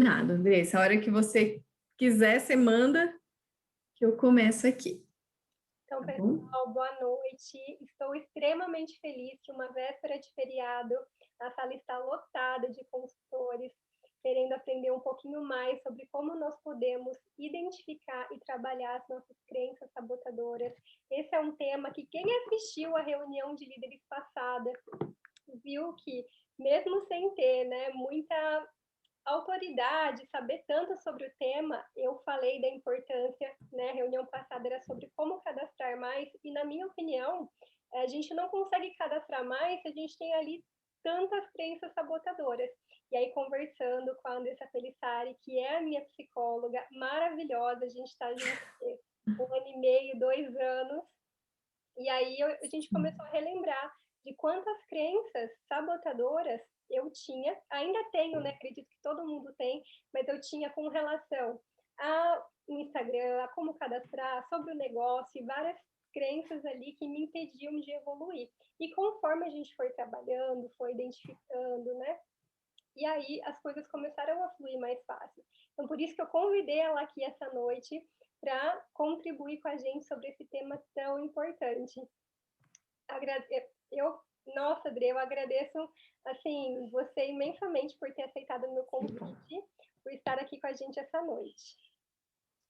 Nada, Andressa. A hora que você quiser, você manda que eu começo aqui. Então, Tá bom? pessoal, boa noite. Estou extremamente feliz que uma véspera de feriado, a sala está lotada de consultores, querendo aprender um pouquinho mais sobre como nós podemos identificar e trabalhar as nossas crenças sabotadoras. Esse é um tema que quem assistiu à reunião de líderes passada viu que, mesmo sem ter, muita autoridade, saber tanto sobre o tema, eu falei da importância, né? A reunião passada era sobre como cadastrar mais, e na minha opinião, a gente não consegue cadastrar mais se a gente tem ali tantas crenças sabotadoras. E aí, conversando com a Andressa Pelissari, que é a minha psicóloga maravilhosa, a gente está junto há 1 ano e meio, 2 anos, e aí a gente começou a relembrar de quantas crenças sabotadoras eu tinha, ainda tenho, né? Acredito que todo mundo tem, mas eu tinha com relação ao Instagram, a como cadastrar, sobre o negócio, e várias crenças ali que me impediam de evoluir. E conforme a gente foi trabalhando, foi identificando, né? E aí as coisas começaram a fluir mais fácil. Então, por isso que eu convidei ela aqui essa noite para contribuir com a gente sobre esse tema tão importante. Eu, nossa, Adri, eu agradeço assim você imensamente por ter aceitado o meu convite, por estar aqui com a gente essa noite.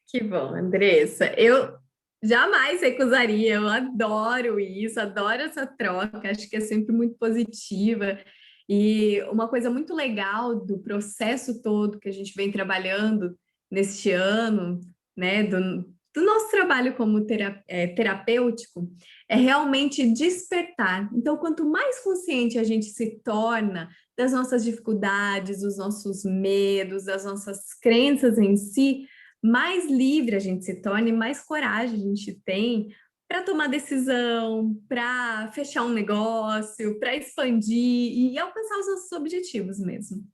Que bom, Andressa. Eu jamais recusaria, eu adoro isso, adoro essa troca, acho que é sempre muito positiva. E uma coisa muito legal do processo todo que a gente vem trabalhando neste ano, né, do nosso trabalho como terapêutico, é realmente despertar. Então, quanto mais consciente a gente se torna das nossas dificuldades, dos nossos medos, das nossas crenças em si, mais livre a gente se torna e mais coragem a gente tem para tomar decisão, para fechar um negócio, para expandir e alcançar os nossos objetivos mesmo.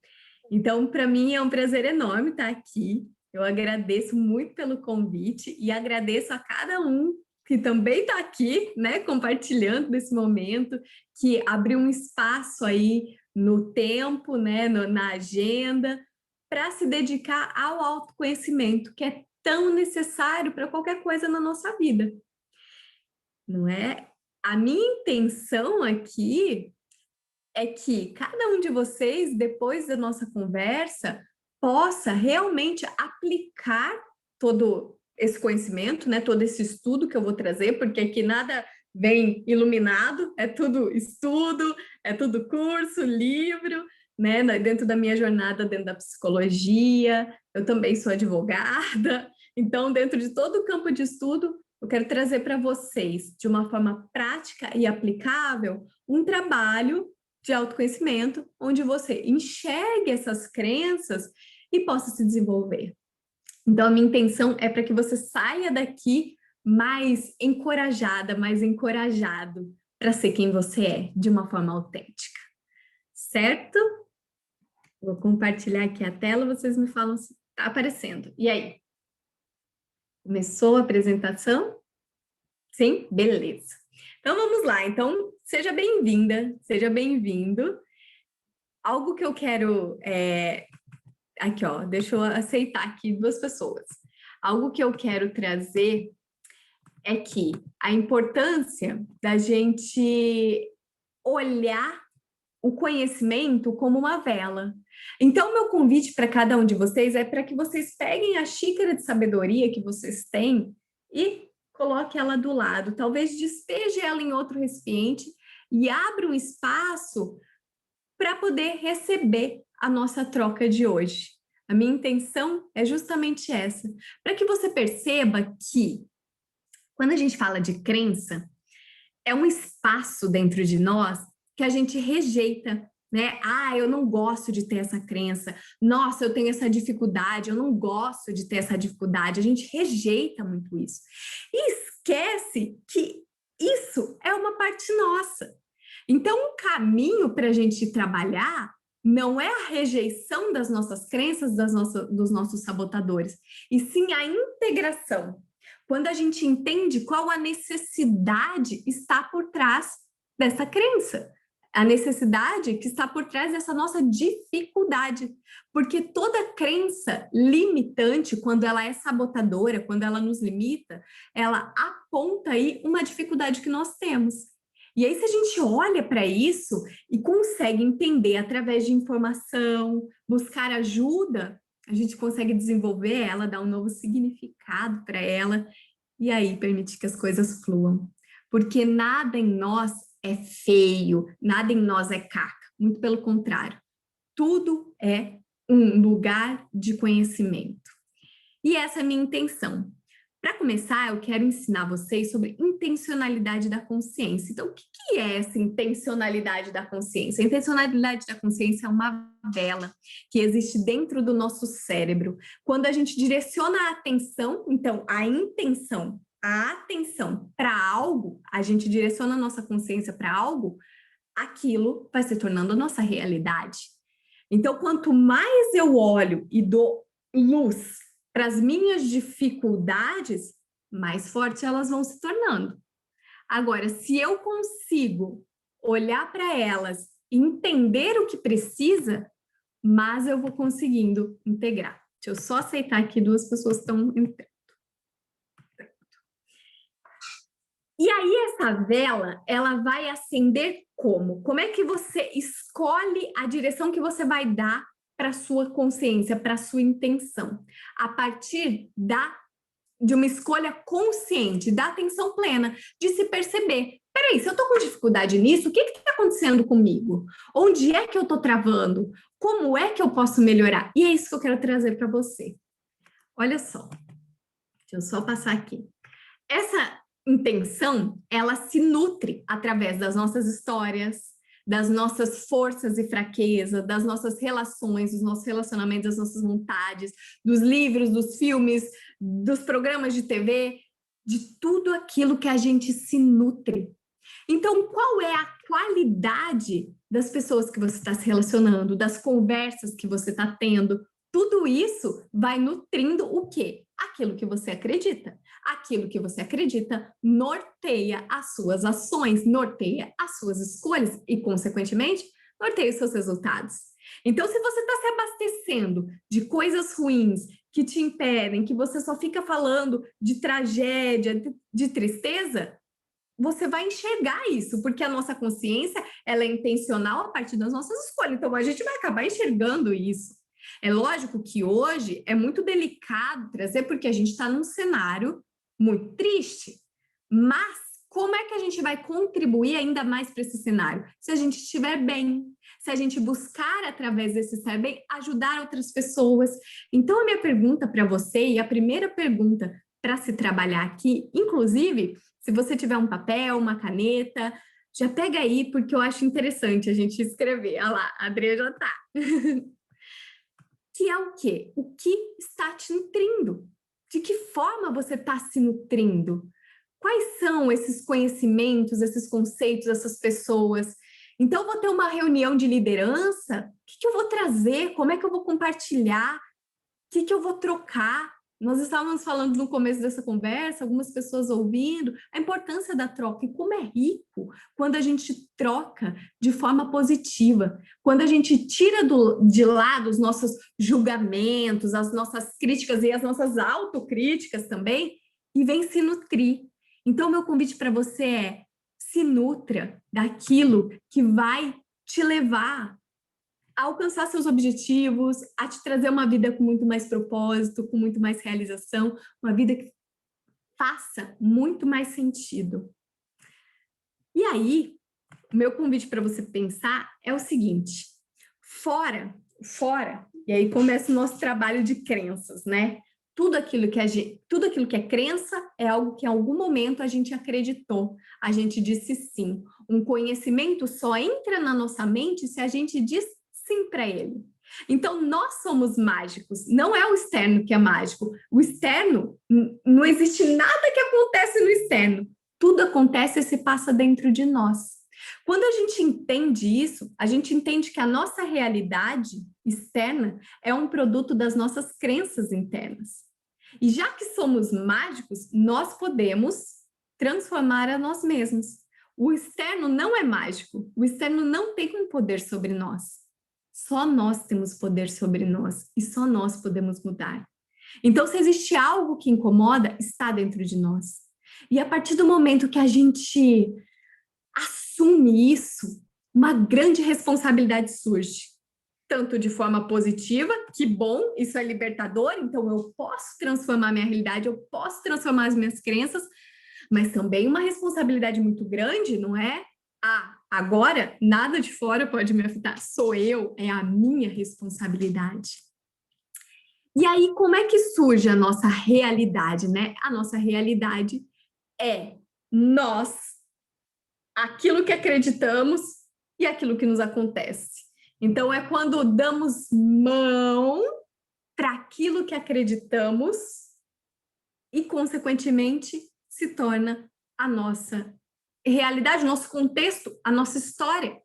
Então, para mim é um prazer enorme estar aqui. Eu agradeço muito pelo convite e agradeço a cada um que também está aqui, né, compartilhando desse momento, que abriu um espaço aí no tempo, né, na agenda, para se dedicar ao autoconhecimento, que é tão necessário para qualquer coisa na nossa vida, não é? A minha intenção aqui é que cada um de vocês, depois da nossa conversa, possa realmente aplicar todo esse conhecimento, né? Todo esse estudo que eu vou trazer, porque aqui nada vem iluminado, é tudo estudo, é tudo curso, livro, né? Dentro da minha jornada, dentro da psicologia, eu também sou advogada, então, dentro de todo o campo de estudo, eu quero trazer para vocês, de uma forma prática e aplicável, um trabalho de autoconhecimento, onde você enxergue essas crenças e possa se desenvolver. Então, a minha intenção é para que você saia daqui mais encorajada, mais encorajado para ser quem você é, de uma forma autêntica. Certo? Vou compartilhar aqui a tela, vocês me falam se está aparecendo. E aí? Começou a apresentação? Sim? Beleza. Então, vamos lá. Então, seja bem-vinda, seja bem-vindo. Algo que eu quero aqui, ó, deixa eu aceitar aqui 2 pessoas. Algo que eu quero trazer é que a importância da gente olhar o conhecimento como uma vela. Então, meu convite para cada um de vocês é para que vocês peguem a xícara de sabedoria que vocês têm e coloque ela do lado. Talvez despeje ela em outro recipiente e abra um espaço para poder receber a nossa troca de hoje. A minha intenção é justamente essa, para que você perceba que quando a gente fala de crença, é um espaço dentro de nós que a gente rejeita, né? Ah, eu não gosto de ter essa crença. Nossa, eu tenho essa dificuldade, eu não gosto de ter essa dificuldade. A gente rejeita muito isso. E esquece que isso é uma parte nossa. Então, o caminho para a gente trabalhar não é a rejeição das nossas crenças, dos nossos sabotadores, e sim a integração. Quando a gente entende qual a necessidade está por trás dessa crença. a necessidade que está por trás dessa nossa dificuldade. Porque toda crença limitante, quando ela é sabotadora, quando ela nos limita, ela aponta aí uma dificuldade que nós temos. E aí, se a gente olha para isso e consegue entender através de informação, buscar ajuda, a gente consegue desenvolver ela, dar um novo significado para ela, e aí permitir que as coisas fluam. Porque nada em nós é feio, nada em nós é caca, muito pelo contrário. Tudo é um lugar de conhecimento. E essa é a minha intenção. Para começar, eu quero ensinar vocês sobre intencionalidade da consciência. Então, o que é essa intencionalidade da consciência? A intencionalidade da consciência é uma vela que existe dentro do nosso cérebro. Quando a gente direciona a atenção, então, a atenção para algo, a gente direciona a nossa consciência para algo, aquilo vai se tornando a nossa realidade. Então, quanto mais eu olho e dou luz para as minhas dificuldades, mais fortes elas vão se tornando. Agora, se eu consigo olhar para elas e entender o que precisa, mais eu vou conseguindo integrar. Deixa eu só aceitar aqui, 2 pessoas estão entrando. E aí essa vela, ela vai acender como? Como é que você escolhe a direção que você vai dar para a sua consciência, para a sua intenção? A partir de uma escolha consciente, da atenção plena, de se perceber. Peraí, se eu estou com dificuldade nisso, o que está acontecendo comigo? Onde é que eu estou travando? Como é que eu posso melhorar? E é isso que eu quero trazer para você. Olha só, deixa eu só passar aqui. Essa intenção, ela se nutre através das nossas histórias, das nossas forças e fraquezas, das nossas relações, dos nossos relacionamentos, das nossas vontades, dos livros, dos filmes, dos programas de TV, de tudo aquilo que a gente se nutre. Então, qual é a qualidade das pessoas que você está se relacionando, das conversas que você está tendo? Tudo isso vai nutrindo o quê? Aquilo que você acredita. Aquilo que você acredita norteia as suas ações, norteia as suas escolhas e, consequentemente, norteia os seus resultados. Então, se você está se abastecendo de coisas ruins que te impedem, que você só fica falando de tragédia, de tristeza, você vai enxergar isso, porque a nossa consciência, ela é intencional a partir das nossas escolhas. Então, a gente vai acabar enxergando isso. É lógico que hoje é muito delicado trazer, porque a gente está num cenário muito triste. Mas como é que a gente vai contribuir ainda mais para esse cenário? Se a gente estiver bem, se a gente buscar, através desse estar bem, ajudar outras pessoas. Então, a minha pergunta para você, e a primeira pergunta para se trabalhar aqui, inclusive, se você tiver um papel, uma caneta, já pega aí, porque eu acho interessante a gente escrever. Olha lá, a Adriana já está. Que é o quê? O que está te nutrindo? De que forma você está se nutrindo? Quais são esses conhecimentos, esses conceitos, essas pessoas? Então, eu vou ter uma reunião de liderança, o que eu vou trazer? Como é que eu vou compartilhar? O que eu vou trocar? Nós estávamos falando no começo dessa conversa, algumas pessoas ouvindo, a importância da troca e como é rico quando a gente troca de forma positiva, quando a gente tira de lado os nossos julgamentos, as nossas críticas e as nossas autocríticas também e vem se nutrir. Então, meu convite para você é: se nutra daquilo que vai te levar a alcançar seus objetivos, a te trazer uma vida com muito mais propósito, com muito mais realização, uma vida que faça muito mais sentido. E aí, o meu convite para você pensar é o seguinte: fora, e aí começa o nosso trabalho de crenças, né? Tudo aquilo que é crença é algo que em algum momento a gente acreditou, a gente disse sim. Um conhecimento só entra na nossa mente se a gente diz sim para ele. Então, nós somos mágicos, não é o externo que é mágico. O externo, não existe nada que acontece no externo. Tudo acontece e se passa dentro de nós. Quando a gente entende isso, a gente entende que a nossa realidade externa é um produto das nossas crenças internas. E já que somos mágicos, nós podemos transformar a nós mesmos. O externo não é mágico, o externo não tem um poder sobre nós. Só nós temos poder sobre nós e só nós podemos mudar. Então, se existe algo que incomoda, está dentro de nós. E a partir do momento que a gente assume isso, uma grande responsabilidade surge. Tanto de forma positiva, que bom, isso é libertador, então eu posso transformar minha realidade, eu posso transformar as minhas crenças, mas também uma responsabilidade muito grande, não é? Ah, agora nada de fora pode me afetar, sou eu, é a minha responsabilidade. E aí, como é que surge a nossa realidade, né? A nossa realidade é nós, aquilo que acreditamos e aquilo que nos acontece. Então, é quando damos mão para aquilo que acreditamos e, consequentemente, se torna a nossa realidade, o nosso contexto, a nossa história.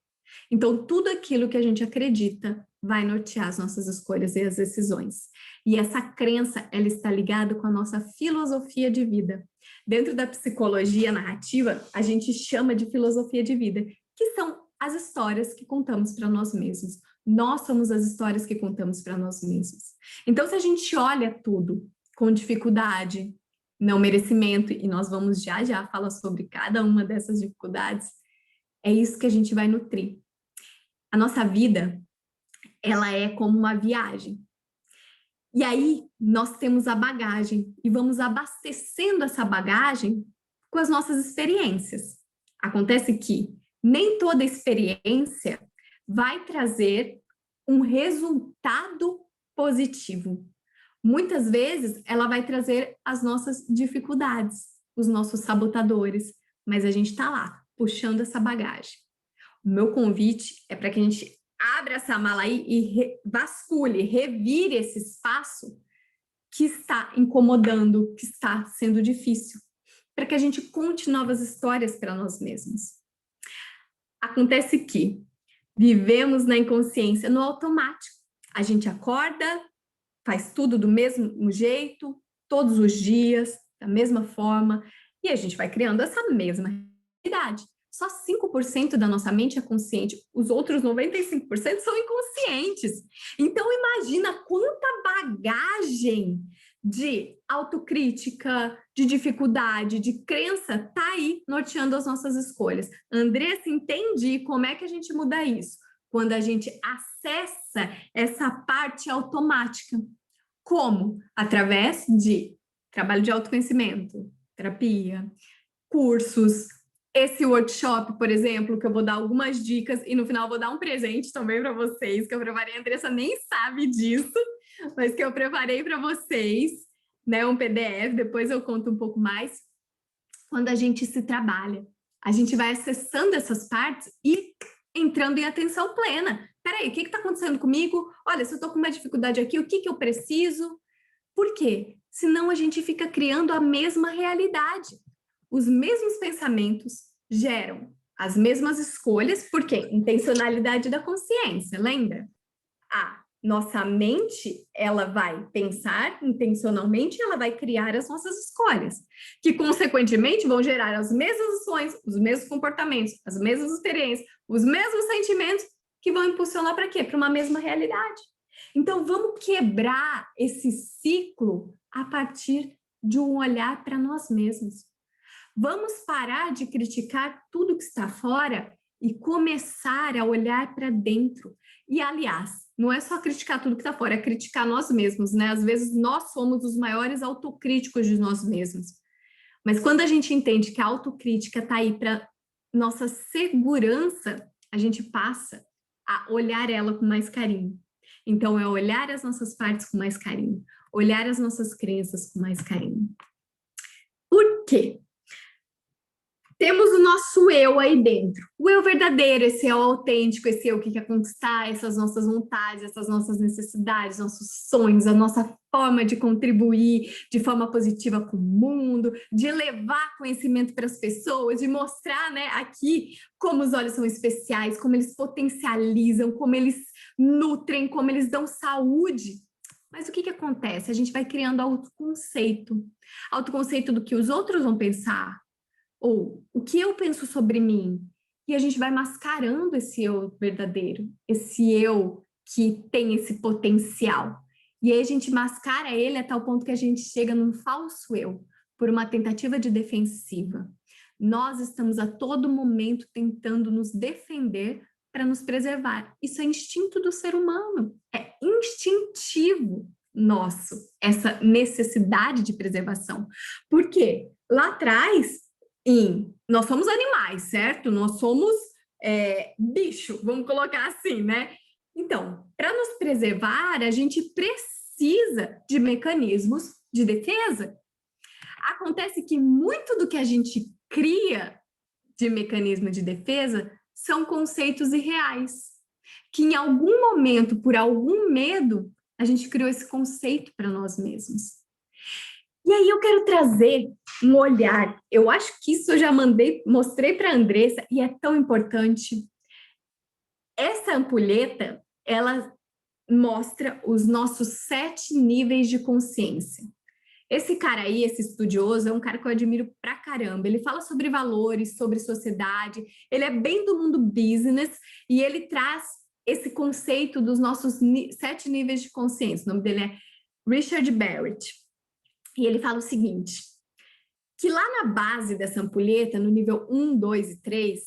Então, tudo aquilo que a gente acredita vai nortear as nossas escolhas e as decisões. E essa crença, ela está ligada com a nossa filosofia de vida. Dentro da psicologia narrativa, a gente chama de filosofia de vida, que são as histórias que contamos para nós mesmos. Nós somos as histórias que contamos para nós mesmos. Então, se a gente olha tudo com dificuldade, não merecimento, e nós vamos já falar sobre cada uma dessas dificuldades, é isso que a gente vai nutrir. A nossa vida, ela é como uma viagem. E aí, nós temos a bagagem e vamos abastecendo essa bagagem com as nossas experiências. Acontece que nem toda experiência vai trazer um resultado positivo. Muitas vezes, ela vai trazer as nossas dificuldades, os nossos sabotadores, mas a gente está lá, puxando essa bagagem. O meu convite é para que a gente abra essa mala aí e vasculhe, revire esse espaço que está incomodando, que está sendo difícil, para que a gente conte novas histórias para nós mesmos. Acontece que vivemos na inconsciência, no automático. A gente acorda, faz tudo do mesmo jeito, todos os dias, da mesma forma, e a gente vai criando essa mesma realidade. Só 5% da nossa mente é consciente, os outros 95% são inconscientes. Então, imagina quanta bagagem de autocrítica, de dificuldade, de crença tá aí norteando as nossas escolhas. Andressa, entendi como é que a gente muda isso. Quando a gente acessa essa parte automática. Como? Através de trabalho de autoconhecimento, terapia, cursos, esse workshop, por exemplo, que eu vou dar algumas dicas e no final vou dar um presente também para vocês, que eu preparei, a Andressa nem sabe disso, mas que eu preparei para vocês, né, um PDF, depois eu conto um pouco mais. Quando a gente se trabalha, a gente vai acessando essas partes e entrando em atenção plena. Peraí, o que está acontecendo comigo? Olha, se eu estou com uma dificuldade aqui, o que eu preciso? Por quê? Senão a gente fica criando a mesma realidade. Os mesmos pensamentos geram as mesmas escolhas, porque intencionalidade da consciência, lembra? A nossa mente, ela vai pensar intencionalmente, ela vai criar as nossas escolhas, que consequentemente vão gerar as mesmas ações, os mesmos comportamentos, as mesmas experiências, os mesmos sentimentos, que vão impulsionar para quê? Para uma mesma realidade. Então, vamos quebrar esse ciclo a partir de um olhar para nós mesmos. Vamos parar de criticar tudo que está fora e começar a olhar para dentro. E, aliás, não é só criticar tudo que está fora, é criticar nós mesmos, né? Às vezes, nós somos os maiores autocríticos de nós mesmos. Mas quando a gente entende que a autocrítica está aí para nossa segurança, a gente passa a olhar ela com mais carinho. Então, é olhar as nossas partes com mais carinho, olhar as nossas crenças com mais carinho. Por quê? Temos o nosso eu aí dentro, o eu verdadeiro, esse eu autêntico, esse eu que quer conquistar essas nossas vontades, essas nossas necessidades, nossos sonhos, a nossa forma de contribuir de forma positiva com o mundo, de levar conhecimento para as pessoas, de mostrar, né, aqui como os olhos são especiais, como eles potencializam, como eles nutrem, como eles dão saúde. Mas o que acontece? A gente vai criando autoconceito do que os outros vão pensar, Ou o que eu penso sobre mim? E a gente vai mascarando esse eu verdadeiro, esse eu que tem esse potencial. E aí a gente mascara ele a tal ponto que a gente chega num falso eu, por uma tentativa de defensiva. Nós estamos a todo momento tentando nos defender para nos preservar. Isso é instinto do ser humano, é instintivo nosso, essa necessidade de preservação. Por quê? Lá atrás, nós somos animais, certo? Nós somos bicho, vamos colocar assim, né? Então, para nos preservar, a gente precisa de mecanismos de defesa. Acontece que muito do que a gente cria de mecanismo de defesa são conceitos irreais, que em algum momento, por algum medo, a gente criou esse conceito para nós mesmos. E aí eu quero trazer um olhar. Eu acho que isso eu já mostrei para a Andressa e é tão importante. Essa ampulheta, ela mostra os nossos 7 níveis de consciência. Esse cara aí, esse estudioso, é um cara que eu admiro pra caramba. Ele fala sobre valores, sobre sociedade, ele é bem do mundo business e ele traz esse conceito dos nossos 7 níveis de consciência. O nome dele é Richard Barrett. E ele fala o seguinte, que lá na base dessa ampulheta, no nível 1, 2 e 3,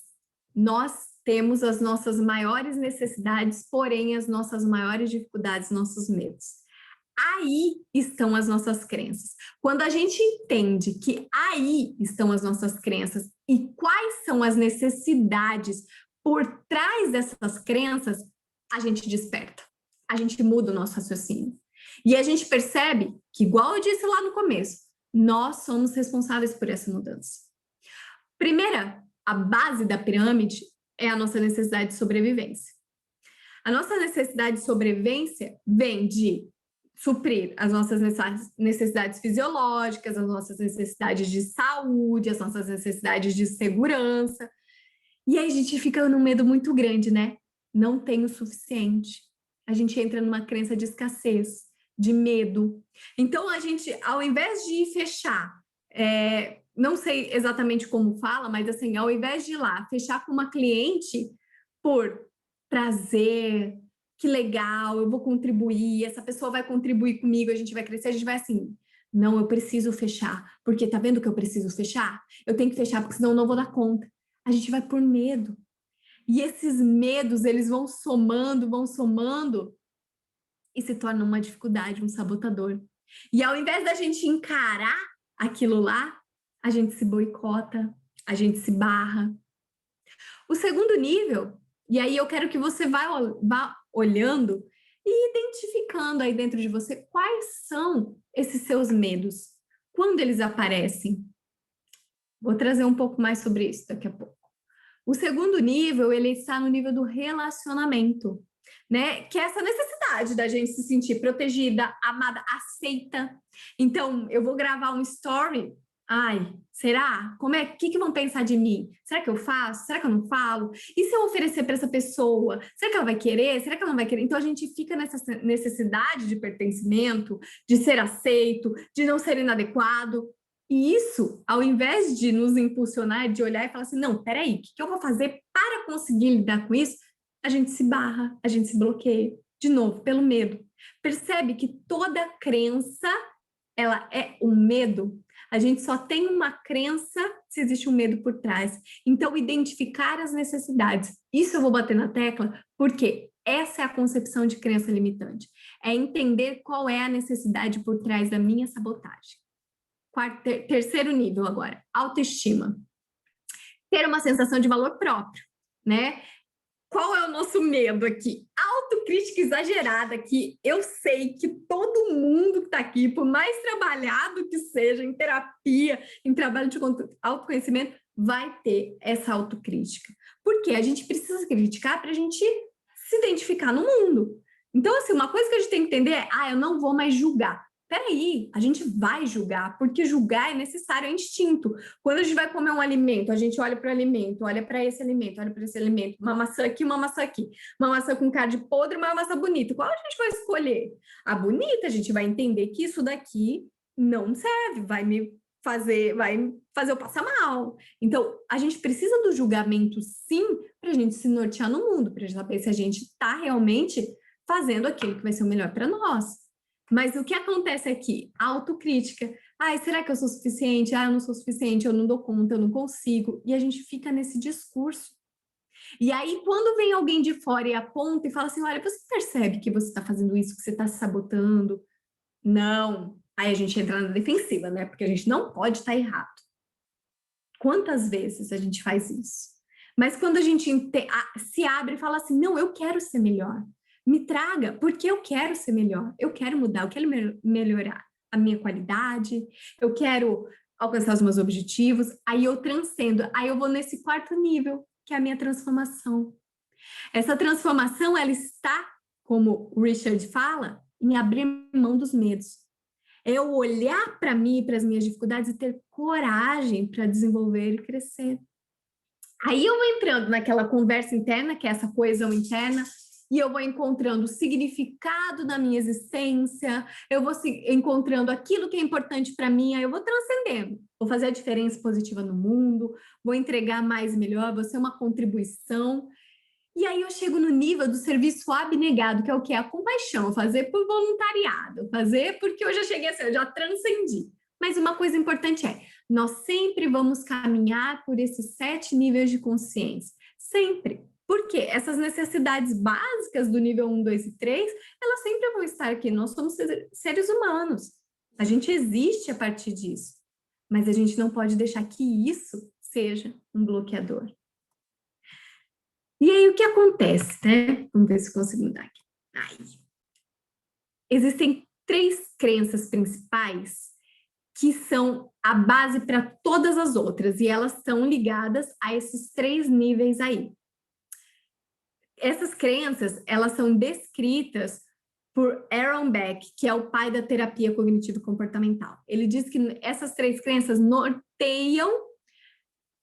nós temos as nossas maiores necessidades, porém as nossas maiores dificuldades, nossos medos. Aí estão as nossas crenças. Quando a gente entende que aí estão as nossas crenças e quais são as necessidades por trás dessas crenças, a gente desperta, a gente muda o nosso raciocínio. E a gente percebe que, igual eu disse lá no começo, nós somos responsáveis por essa mudança. Primeira, a base da pirâmide é a nossa necessidade de sobrevivência. A nossa necessidade de sobrevivência vem de suprir as nossas necessidades fisiológicas, as nossas necessidades de saúde, as nossas necessidades de segurança. E aí a gente fica num medo muito grande, né? Não tem o suficiente. A gente entra numa crença de escassez, de medo. Então, a gente, ao invés de fechar, não sei exatamente como fala, mas assim, ao invés de ir lá, fechar com uma cliente por prazer, que legal, eu vou contribuir, essa pessoa vai contribuir comigo, a gente vai crescer, a gente vai assim, não, eu preciso fechar, porque tá vendo que eu preciso fechar? Eu tenho que fechar, porque senão eu não vou dar conta. A gente vai por medo. E esses medos, eles vão somando e se tornam uma dificuldade, um sabotador. E ao invés da gente encarar aquilo lá, a gente se boicota, a gente se barra. O segundo nível, e aí eu quero que você vá olhando e identificando aí dentro de você quais são esses seus medos, quando eles aparecem. Vou trazer um pouco mais sobre isso daqui a pouco. O segundo nível, ele está no nível do relacionamento, né? Que é essa necessidade da gente se sentir protegida, amada, aceita. Então, eu vou gravar um story. Ai, será? Que vão pensar de mim? Será que eu faço? Será que eu não falo? E se eu oferecer para essa pessoa? Será que ela vai querer? Será que ela não vai querer? Então, a gente fica nessa necessidade de pertencimento, de ser aceito, de não ser inadequado. E isso, ao invés de nos impulsionar, de olhar e falar assim, não, peraí, o que eu vou fazer para conseguir lidar com isso? A gente se barra, a gente se bloqueia, de novo, pelo medo. Percebe que toda crença, ela é um medo. A gente só tem uma crença se existe um medo por trás. Então, identificar as necessidades. Isso eu vou bater na tecla, porque essa é a concepção de crença limitante. É entender qual é a necessidade por trás da minha sabotagem. Terceiro nível agora, autoestima. Ter uma sensação de valor próprio, né? Qual é o nosso medo aqui? Autocrítica exagerada, que eu sei que todo mundo que está aqui, por mais trabalhado que seja, em terapia, em trabalho de autoconhecimento, vai ter essa autocrítica. Porque a gente precisa criticar para a gente se identificar no mundo. Então, assim, uma coisa que a gente tem que entender é, eu não vou mais julgar. Peraí, a gente vai julgar, porque julgar é necessário, é instinto. Quando a gente vai comer um alimento, a gente olha para o alimento, olha para esse alimento, olha para esse alimento, uma maçã aqui, uma maçã aqui, uma maçã com cara de podre, uma maçã bonita. Qual a gente vai escolher? A bonita, a gente vai entender que isso daqui não serve, vai me vai fazer eu passar mal. Então, a gente precisa do julgamento, sim, para a gente se nortear no mundo, para saber se a gente está realmente fazendo aquilo que vai ser o melhor para nós. Mas o que acontece aqui? A autocrítica. Ai, será que eu sou suficiente? Ah, eu não sou suficiente, eu não dou conta, eu não consigo. E a gente fica nesse discurso. E aí, quando vem alguém de fora e aponta e fala assim, olha, você percebe que você está fazendo isso, que você está se sabotando? Não. Aí a gente entra na defensiva, né? Porque a gente não pode estar errado. Quantas vezes a gente faz isso? Mas quando a gente se abre e fala assim, não, eu quero ser melhor. Me traga, porque eu quero ser melhor. Eu quero mudar, eu quero melhorar a minha qualidade, eu quero alcançar os meus objetivos. Aí eu transcendo, aí eu vou nesse quarto nível, que é a minha transformação. Essa transformação, ela está, como o Richard fala, em abrir mão dos medos. É eu olhar para mim, para as minhas dificuldades e ter coragem para desenvolver e crescer. Aí eu vou entrando naquela conversa interna, que é essa coesão interna, e eu vou encontrando o significado da minha existência, eu vou encontrando aquilo que é importante para mim, aí eu vou transcendendo, vou fazer a diferença positiva no mundo, vou entregar mais e melhor, vou ser uma contribuição. E aí eu chego no nível do serviço abnegado, que é o que? A compaixão, fazer por voluntariado, fazer porque eu já cheguei assim, eu já transcendi. Mas uma coisa importante é, nós sempre vamos caminhar por esses 7 níveis de consciência. Sempre. Porque essas necessidades básicas do nível 1, 2 e 3, elas sempre vão estar aqui. Nós somos seres humanos. A gente existe a partir disso. Mas a gente não pode deixar que isso seja um bloqueador. E aí, o que acontece, né? Vamos ver se consigo mudar aqui. Aí. Existem 3 crenças principais que são a base para todas as outras, e elas são ligadas a esses 3 níveis aí. Essas crenças, elas são descritas por Aaron Beck, que é o pai da terapia cognitivo comportamental. Ele diz que essas 3 crenças norteiam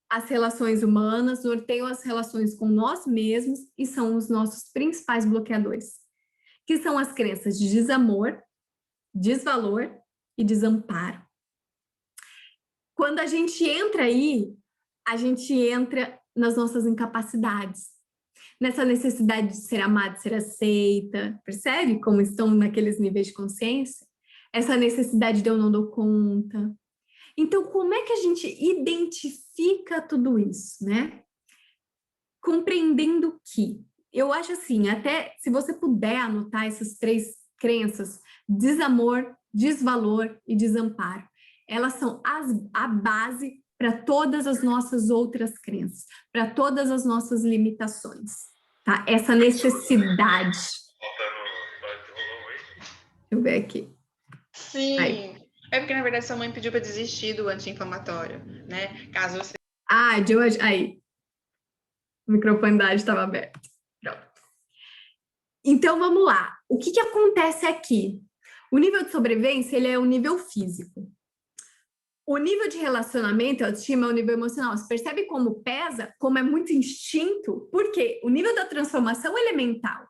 as relações humanas, norteiam as relações com nós mesmos e são os nossos principais bloqueadores, que são as crenças de desamor, desvalor e desamparo. Quando a gente entra aí, a gente entra nas nossas incapacidades, nessa necessidade de ser amada, de ser aceita, percebe como estão naqueles níveis de consciência? Essa necessidade de eu não dou conta. Então, como é que a gente identifica tudo isso, né? Compreendendo que, eu acho assim, até se você puder anotar essas 3 crenças, desamor, desvalor e desamparo, elas são a base para todas as nossas outras crenças, para todas as nossas limitações, tá? Essa necessidade. Deixa eu ver aqui. Sim. Aí. É porque, na verdade, sua mãe pediu para desistir do anti-inflamatório, né? Caso você... Ah, de hoje... Aí. O microfone da estava aberto. Pronto. Então, vamos lá. O que acontece aqui? O nível de sobrevivência, ele é o nível físico. O nível de relacionamento, autoestima, é o nível emocional. Você percebe como pesa? Como é muito instinto? Por quê? O nível da transformação, ele é mental.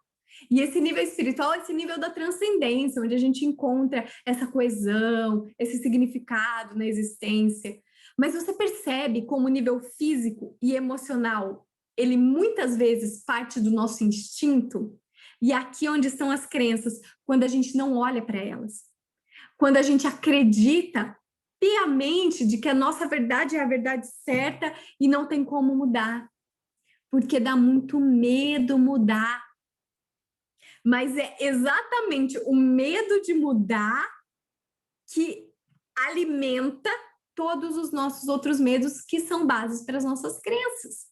E esse nível espiritual é esse nível da transcendência, onde a gente encontra essa coesão, esse significado na existência. Mas você percebe como o nível físico e emocional, ele muitas vezes parte do nosso instinto? E aqui onde estão as crenças, quando a gente não olha para elas. Quando a gente acredita piamente de que a nossa verdade é a verdade certa e não tem como mudar. Porque dá muito medo mudar. Mas é exatamente o medo de mudar que alimenta todos os nossos outros medos que são bases para as nossas crenças.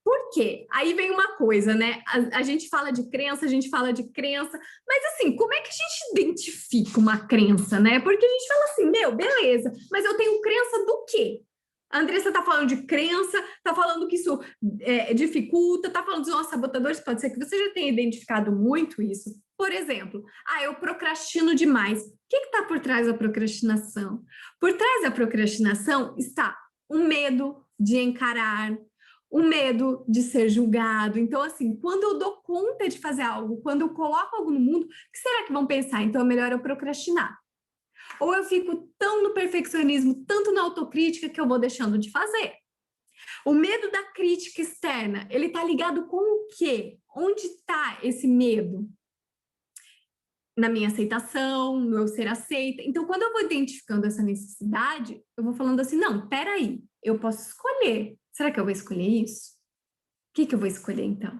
Por quê? Aí vem uma coisa, né? A gente fala de crença, mas assim, como é que a gente identifica uma crença, né? Porque a gente fala assim, meu, beleza, mas eu tenho crença do quê? A Andressa está falando de crença, está falando que isso dificulta, está falando dos nossos sabotadores, pode ser que você já tenha identificado muito isso. Por exemplo, eu procrastino demais. O que está por trás da procrastinação? Por trás da procrastinação está o medo de encarar, o medo de ser julgado. Então, assim, quando eu dou conta de fazer algo, quando eu coloco algo no mundo, o que será que vão pensar? Então, é melhor eu procrastinar. Ou eu fico tão no perfeccionismo, tanto na autocrítica, que eu vou deixando de fazer. O medo da crítica externa, ele está ligado com o quê? Onde está esse medo? Na minha aceitação, no eu ser aceita. Então, quando eu vou identificando essa necessidade, eu vou falando assim, não, peraí, eu posso escolher. Será que eu vou escolher isso? O que eu vou escolher, então?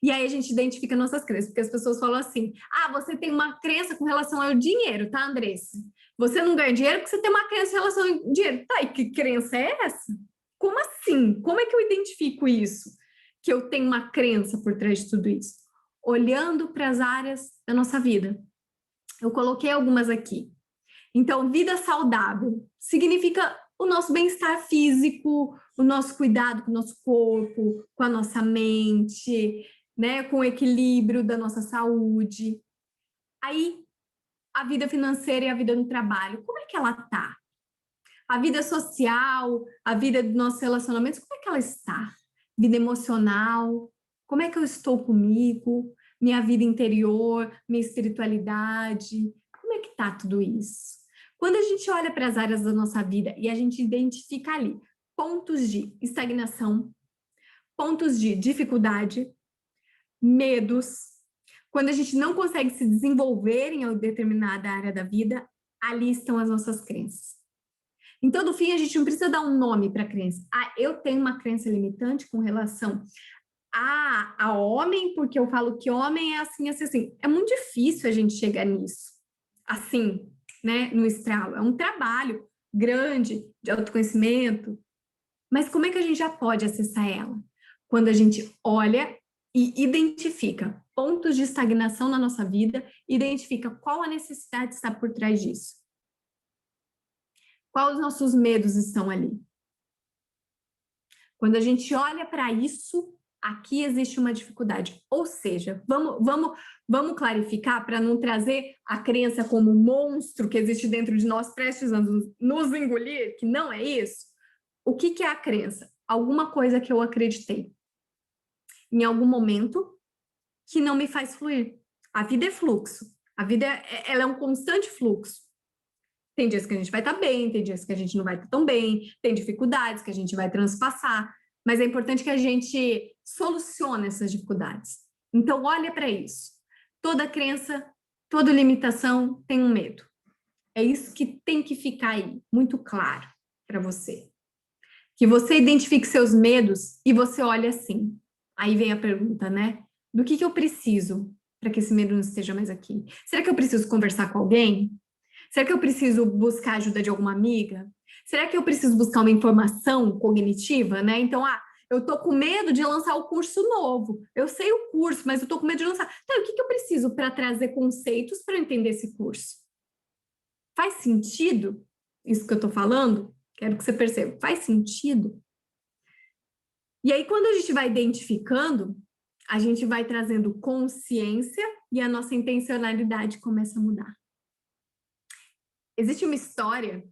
E aí a gente identifica nossas crenças, porque as pessoas falam assim, você tem uma crença com relação ao dinheiro, tá, Andressa? Você não ganha dinheiro porque você tem uma crença em relação ao dinheiro. Tá, e que crença é essa? Como assim? Como é que eu identifico isso? Que eu tenho uma crença por trás de tudo isso? Olhando para as áreas da nossa vida. Eu coloquei algumas aqui. Então, vida saudável significa o nosso bem-estar físico, o nosso cuidado com o nosso corpo, com a nossa mente, né, com o equilíbrio da nossa saúde. Aí, a vida financeira e a vida no trabalho, como é que ela tá? A vida social, a vida dos nossos relacionamentos, como é que ela está? Vida emocional, como é que eu estou comigo? Minha vida interior, minha espiritualidade, como é que tá tudo isso? Quando a gente olha para as áreas da nossa vida e a gente identifica ali pontos de estagnação, pontos de dificuldade, medos, quando a gente não consegue se desenvolver em determinada área da vida, ali estão as nossas crenças. Então, no fim, a gente não precisa dar um nome para a crença. Eu tenho uma crença limitante com relação a homem, porque eu falo que homem é assim, assim, assim. É muito difícil a gente chegar nisso, assim, né, no estralo. É um trabalho grande de autoconhecimento. Mas como é que a gente já pode acessar ela? Quando a gente olha e identifica pontos de estagnação na nossa vida, identifica qual a necessidade está por trás disso. Quais os nossos medos estão ali? Quando a gente olha para isso, aqui existe uma dificuldade. Ou seja, vamos clarificar para não trazer a crença como um monstro que existe dentro de nós, prestes a nos engolir, que não é isso. O que é a crença? Alguma coisa que eu acreditei em algum momento que não me faz fluir. A vida é fluxo. A vida ela é um constante fluxo. Tem dias que a gente vai estar bem, tem dias que a gente não vai estar tão bem, tem dificuldades que a gente vai transpassar, mas é importante que a gente solucione essas dificuldades. Então, olha para isso. Toda crença, toda limitação tem um medo. É isso que tem que ficar aí, muito claro para você. Que você identifique seus medos e você olhe assim. Aí vem a pergunta, né? Do que eu preciso para que esse medo não esteja mais aqui? Será que eu preciso conversar com alguém? Será que eu preciso buscar ajuda de alguma amiga? Será que eu preciso buscar uma informação cognitiva, né? Então, eu tô com medo de lançar o curso novo. Eu sei o curso, mas eu tô com medo de lançar. Então, o que eu preciso para trazer conceitos para entender esse curso? Faz sentido isso que eu tô falando? Quero que você perceba. Faz sentido? E aí, quando a gente vai identificando, a gente vai trazendo consciência e a nossa intencionalidade começa a mudar. Existe uma história,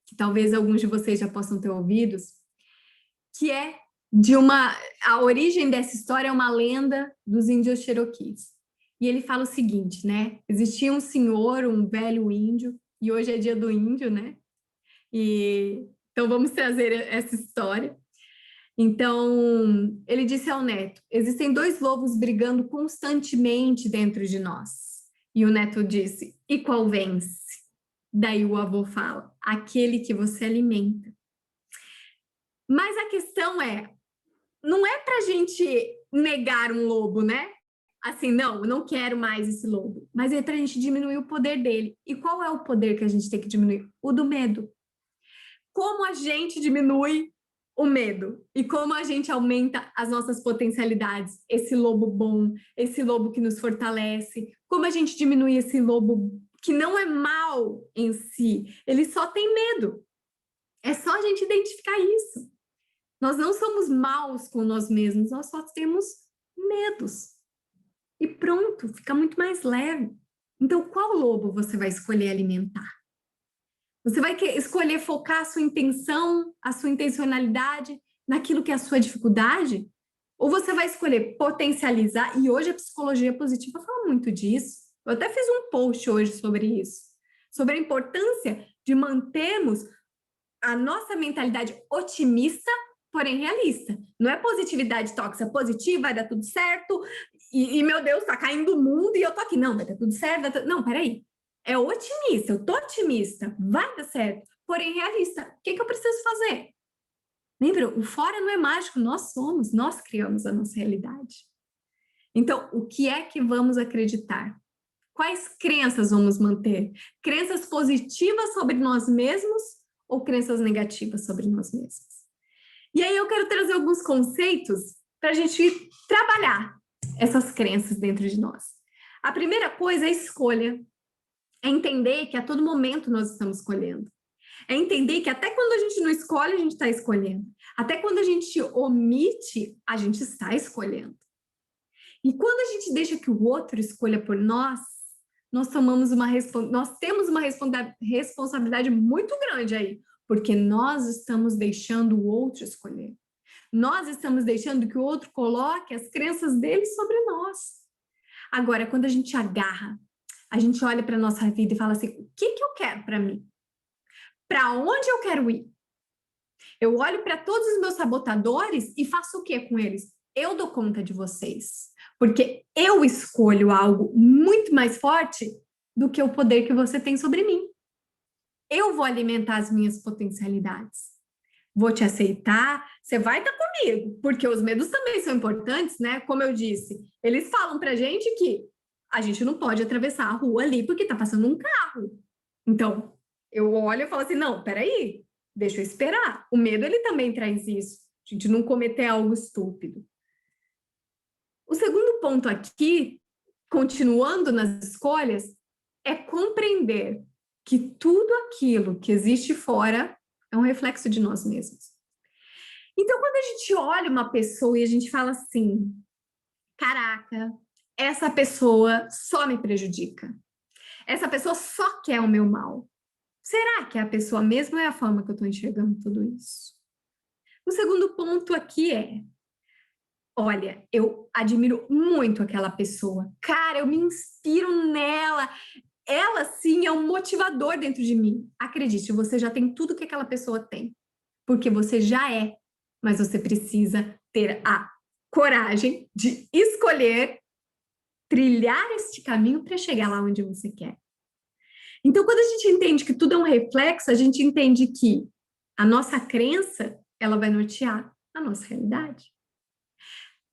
que talvez alguns de vocês já possam ter ouvido, que é a origem dessa história é uma lenda dos índios Cherokees. E ele fala o seguinte, né? Existia um senhor, um velho índio, e hoje é dia do índio, né? Então vamos trazer essa história. Então, ele disse ao neto, existem 2 lobos brigando constantemente dentro de nós. E o neto disse, e qual vence? Daí o avô fala, aquele que você alimenta. Mas a questão não é para a gente negar um lobo, né? Assim, não, eu não quero mais esse lobo. Mas é para a gente diminuir o poder dele. E qual é o poder que a gente tem que diminuir? O do medo. Como a gente diminui o medo? E como a gente aumenta as nossas potencialidades? Esse lobo bom, esse lobo que nos fortalece. Como a gente diminui esse lobo que não é mal em si, ele só tem medo. É só a gente identificar isso. Nós não somos maus com nós mesmos, nós só temos medos. E pronto, fica muito mais leve. Então, qual lobo você vai escolher alimentar? Você vai escolher focar a sua intenção, a sua intencionalidade naquilo que é a sua dificuldade? Ou você vai escolher potencializar? E hoje a psicologia positiva fala muito disso. Eu até fiz um post hoje sobre isso. sobre a importância de mantermos a nossa mentalidade otimista, porém realista. Não é positividade tóxica, positiva, vai dar tudo certo, e meu Deus, tá caindo o mundo e eu tô aqui. Não, vai dar tudo certo. Não, peraí. É otimista, eu tô otimista, vai dar certo, porém realista. O que eu preciso fazer? Lembra, o fora não é mágico, nós somos, nós criamos a nossa realidade. Então, o que é que vamos acreditar? Quais crenças vamos manter? Crenças positivas sobre nós mesmos ou crenças negativas sobre nós mesmos? E aí eu quero trazer alguns conceitos para a gente trabalhar essas crenças dentro de nós. A primeira coisa é a escolha. É entender que a todo momento nós estamos escolhendo. É entender que até quando a gente não escolhe, a gente está escolhendo. Até quando a gente omite, a gente está escolhendo. E quando a gente deixa que o outro escolha por nós, nós temos uma responsabilidade muito grande aí, porque nós estamos deixando o outro escolher. Nós estamos deixando que o outro coloque as crenças dele sobre nós. Agora, quando a gente agarra, a gente olha para a nossa vida e fala assim, o que eu quero para mim? Para onde eu quero ir? Eu olho para todos os meus sabotadores e faço o que com eles? Eu dou conta de vocês, porque eu escolho algo muito mais forte do que o poder que você tem sobre mim. Eu vou alimentar as minhas potencialidades. Vou te aceitar, você vai estar comigo, porque os medos também são importantes, né? Como eu disse, eles falam pra gente que a gente não pode atravessar a rua ali porque tá passando um carro. Então, eu olho e falo assim, não, peraí, deixa eu esperar. O medo, ele também traz isso, a gente não cometer algo estúpido. O segundo ponto aqui, continuando nas escolhas, é compreender que tudo aquilo que existe fora é um reflexo de nós mesmos. Então, quando a gente olha uma pessoa e a gente fala assim, caraca, essa pessoa só me prejudica. Essa pessoa só quer o meu mal. Será que é a pessoa mesmo ou é a forma que eu estou enxergando tudo isso? O segundo ponto aqui é, olha, eu admiro muito aquela pessoa. Cara, eu me inspiro nela. Ela, sim, é um motivador dentro de mim. Acredite, você já tem tudo que aquela pessoa tem. Porque você já é. Mas você precisa ter a coragem de escolher trilhar este caminho para chegar lá onde você quer. Então, quando a gente entende que tudo é um reflexo, a gente entende que a nossa crença, ela vai nortear a nossa realidade.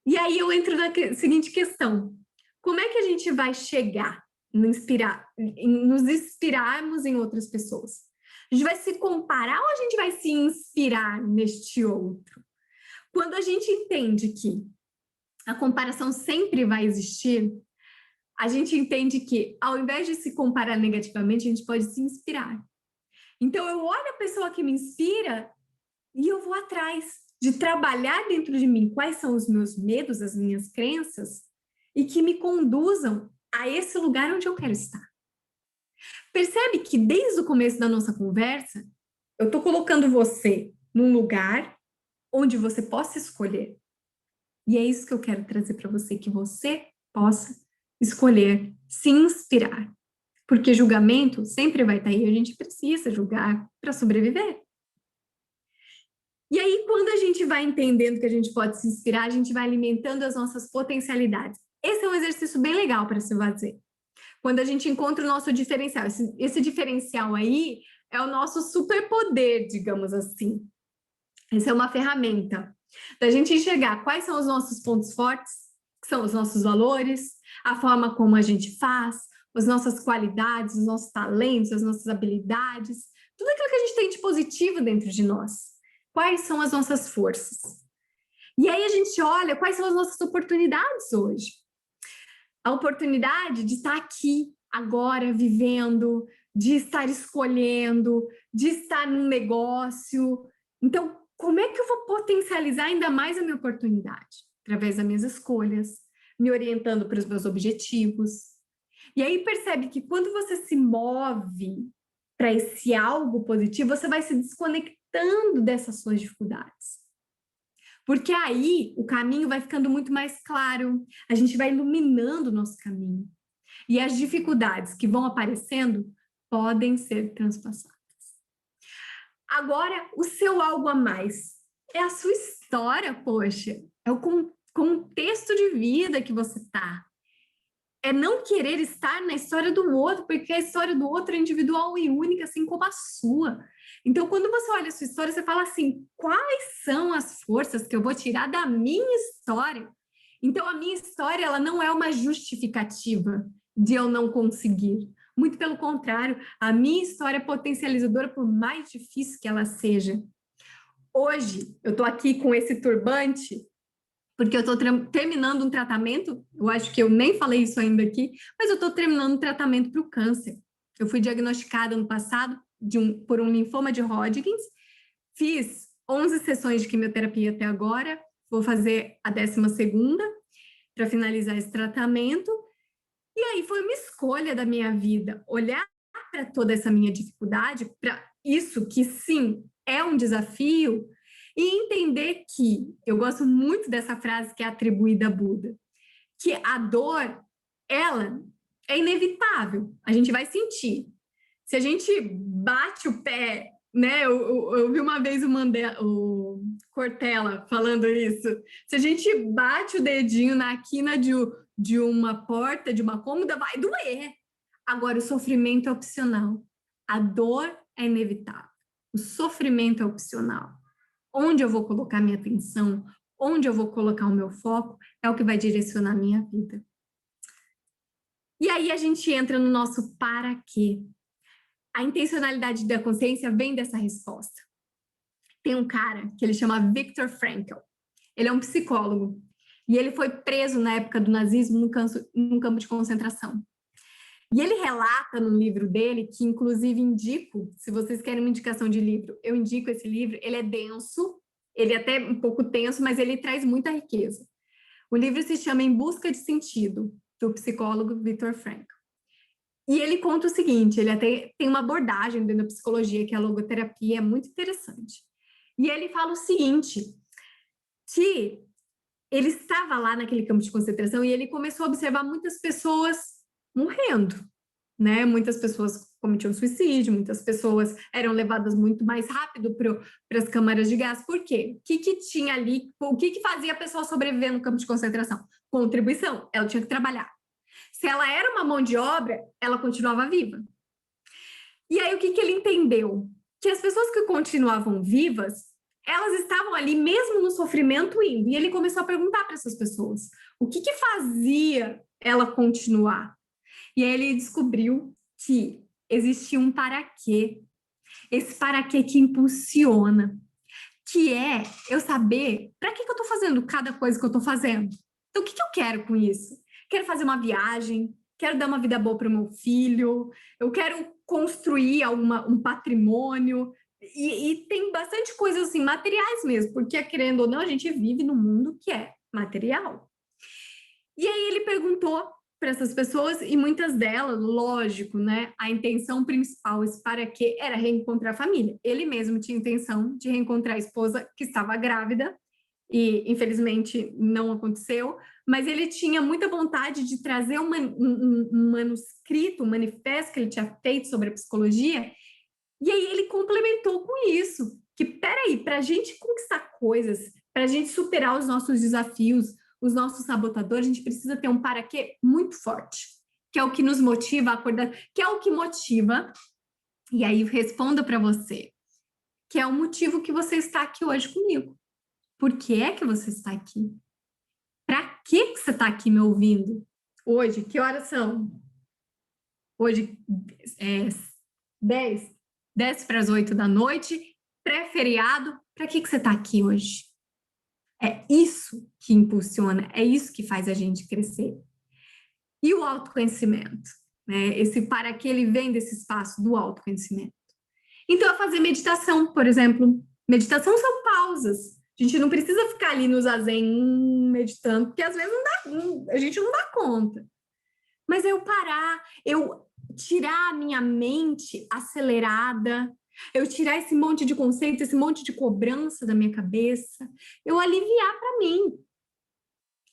E aí eu entro na seguinte questão. Como é que a gente vai chegar nos inspirarmos em outras pessoas? A gente vai se comparar ou a gente vai se inspirar neste outro? Quando a gente entende que a comparação sempre vai existir, a gente entende que, ao invés de se comparar negativamente, a gente pode se inspirar. Então, eu olho a pessoa que me inspira e eu vou atrás de trabalhar dentro de mim quais são os meus medos, as minhas crenças, e que me conduzam a esse lugar onde eu quero estar. Percebe que desde o começo da nossa conversa, eu estou colocando você num lugar onde você possa escolher. E é isso que eu quero trazer para você, que você possa escolher se inspirar. Porque julgamento sempre vai estar aí, a gente precisa julgar para sobreviver. E aí, quando a gente vai entendendo que a gente pode se inspirar, a gente vai alimentando as nossas potencialidades. Esse é um exercício bem legal para se fazer. Quando a gente encontra o nosso diferencial. Esse diferencial aí é o nosso superpoder, digamos assim. Essa é uma ferramenta da gente enxergar quais são os nossos pontos fortes, que são os nossos valores, a forma como a gente faz, as nossas qualidades, os nossos talentos, as nossas habilidades, tudo aquilo que a gente tem de positivo dentro de nós. Quais são as nossas forças? E aí a gente olha quais são as nossas oportunidades hoje. A oportunidade de estar aqui, agora, vivendo, de estar escolhendo, de estar num negócio. Então, como é que eu vou potencializar ainda mais a minha oportunidade? Através das minhas escolhas, me orientando para os meus objetivos. E aí percebe que quando você se move para esse algo positivo, você vai se desconectando dessas suas dificuldades. Porque aí o caminho vai ficando muito mais claro, a gente vai iluminando o nosso caminho. E as dificuldades que vão aparecendo podem ser transpassadas. Agora, o seu algo a mais é a sua história, poxa, é o contexto de vida que você está. É não querer estar na história do outro, porque a história do outro é individual e única, assim como a sua. Então, quando você olha a sua história, você fala assim, quais são as forças que eu vou tirar da minha história? Então, a minha história, ela não é uma justificativa de eu não conseguir. Muito pelo contrário, a minha história é potencializadora, por mais difícil que ela seja. Hoje, eu estou aqui com esse turbante, porque eu estou terminando um tratamento, eu acho que eu nem falei isso ainda aqui, mas eu estou terminando um tratamento para o câncer. Eu fui diagnosticada no passado por um linfoma de Hodgkin, fiz 11 sessões de quimioterapia até agora, vou fazer a 12ª para finalizar esse tratamento, e aí foi uma escolha da minha vida, olhar para toda essa minha dificuldade, para isso que sim, é um desafio, e entender que, eu gosto muito dessa frase que é atribuída a Buda, que a dor, ela é inevitável, a gente vai sentir. Se a gente bate o pé, né? Eu vi uma vez o Cortella falando isso. Se a gente bate o dedinho na quina de uma porta, de uma cômoda, vai doer. Agora, o sofrimento é opcional. A dor é inevitável. O sofrimento é opcional. Onde eu vou colocar minha atenção, onde eu vou colocar o meu foco, é o que vai direcionar a minha vida. E aí a gente entra no nosso para quê. A intencionalidade da consciência vem dessa resposta. Tem um cara que ele chama Viktor Frankl. Ele é um psicólogo. E ele foi preso na época do nazismo num campo de concentração. E ele relata no livro dele, que inclusive indico, se vocês querem uma indicação de livro, eu indico esse livro, ele é denso, ele é até um pouco tenso, mas ele traz muita riqueza. O livro se chama Em Busca de Sentido, do psicólogo Viktor Frankl. E ele conta o seguinte, ele até tem uma abordagem dentro da psicologia, que é a logoterapia, é muito interessante. E ele fala o seguinte, que ele estava lá naquele campo de concentração e ele começou a observar muitas pessoas morrendo, né? Muitas pessoas cometiam suicídio, muitas pessoas eram levadas muito mais rápido para as câmaras de gás. Por quê? O que tinha ali? O que fazia a pessoa sobreviver no campo de concentração? Contribuição, ela tinha que trabalhar. Se ela era uma mão de obra, ela continuava viva. E aí, o que ele entendeu? Que as pessoas que continuavam vivas, elas estavam ali mesmo no sofrimento indo. E ele começou a perguntar para essas pessoas, o que fazia ela continuar? E aí ele descobriu que existia um para quê. Esse para quê que impulsiona. Que é eu saber para que eu estou fazendo cada coisa que eu estou fazendo. Então, o que eu quero com isso? Quero fazer uma viagem, quero dar uma vida boa para o meu filho, eu quero construir um patrimônio, e tem bastante coisas assim, materiais mesmo, porque querendo ou não, a gente vive num mundo que é material. E aí ele perguntou para essas pessoas, e muitas delas, lógico, né, a intenção principal, esse para quê, era reencontrar a família. Ele mesmo tinha intenção de reencontrar a esposa que estava grávida, e infelizmente não aconteceu, mas ele tinha muita vontade de trazer um manuscrito, um manifesto que ele tinha feito sobre a psicologia, e aí ele complementou com isso, que peraí, para a gente conquistar coisas, para a gente superar os nossos desafios, os nossos sabotadores, a gente precisa ter um para quê muito forte, que é o que nos motiva a acordar, que é o que motiva, e aí respondo para você, que é o motivo que você está aqui hoje comigo. Por que é que você está aqui? Para que você está aqui me ouvindo? Hoje, que horas são? Hoje é 10 para as 8 da noite, pré-feriado. Para que você está aqui hoje? É isso que impulsiona, é isso que faz a gente crescer. E o autoconhecimento, né? Esse para que ele vem desse espaço do autoconhecimento. Então, é fazer meditação, por exemplo. Meditação são pausas. A gente não precisa ficar ali no zazen meditando, porque às vezes a gente não dá conta. Mas eu parar, eu tirar a minha mente acelerada, eu tirar esse monte de conceito, esse monte de cobrança da minha cabeça, eu aliviar para mim.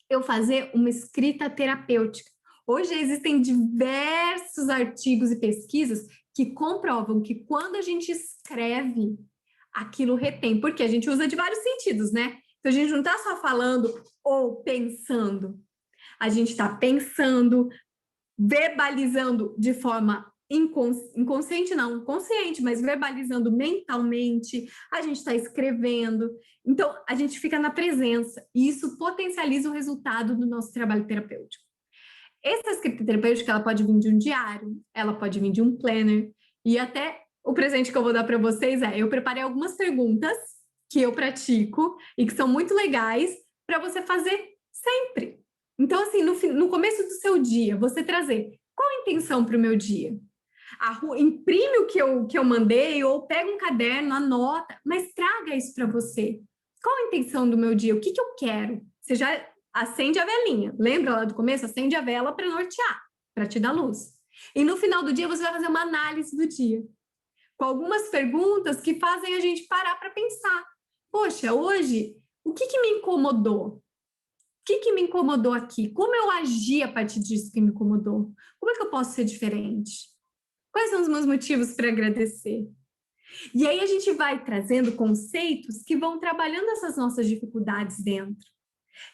Eu fazer uma escrita terapêutica. Hoje existem diversos artigos e pesquisas que comprovam que quando a gente escreve, aquilo retém, porque a gente usa de vários sentidos, né? Então, a gente não está só falando ou pensando, a gente está pensando, verbalizando de forma inconsciente, não, consciente, mas verbalizando mentalmente, a gente está escrevendo. Então, a gente fica na presença e isso potencializa o resultado do nosso trabalho terapêutico. Essa escrita terapêutica, ela pode vir de um diário, ela pode vir de um planner, e até o presente que eu vou dar para vocês eu preparei algumas perguntas que eu pratico e que são muito legais para você fazer sempre. Então, assim, no começo do seu dia, você trazer qual a intenção para o meu dia? Imprime o que eu mandei ou pega um caderno, anota, mas traga isso para você. Qual a intenção do meu dia? O que eu quero? Você já acende a velinha. Lembra lá do começo? Acende a vela para nortear, para te dar luz. E no final do dia, você vai fazer uma análise do dia, com algumas perguntas que fazem a gente parar para pensar. Poxa, hoje, o que me incomodou? O que me incomodou aqui? Como eu agi a partir disso que me incomodou? Como é que eu posso ser diferente? Quais são os meus motivos para agradecer? E aí a gente vai trazendo conceitos que vão trabalhando essas nossas dificuldades dentro.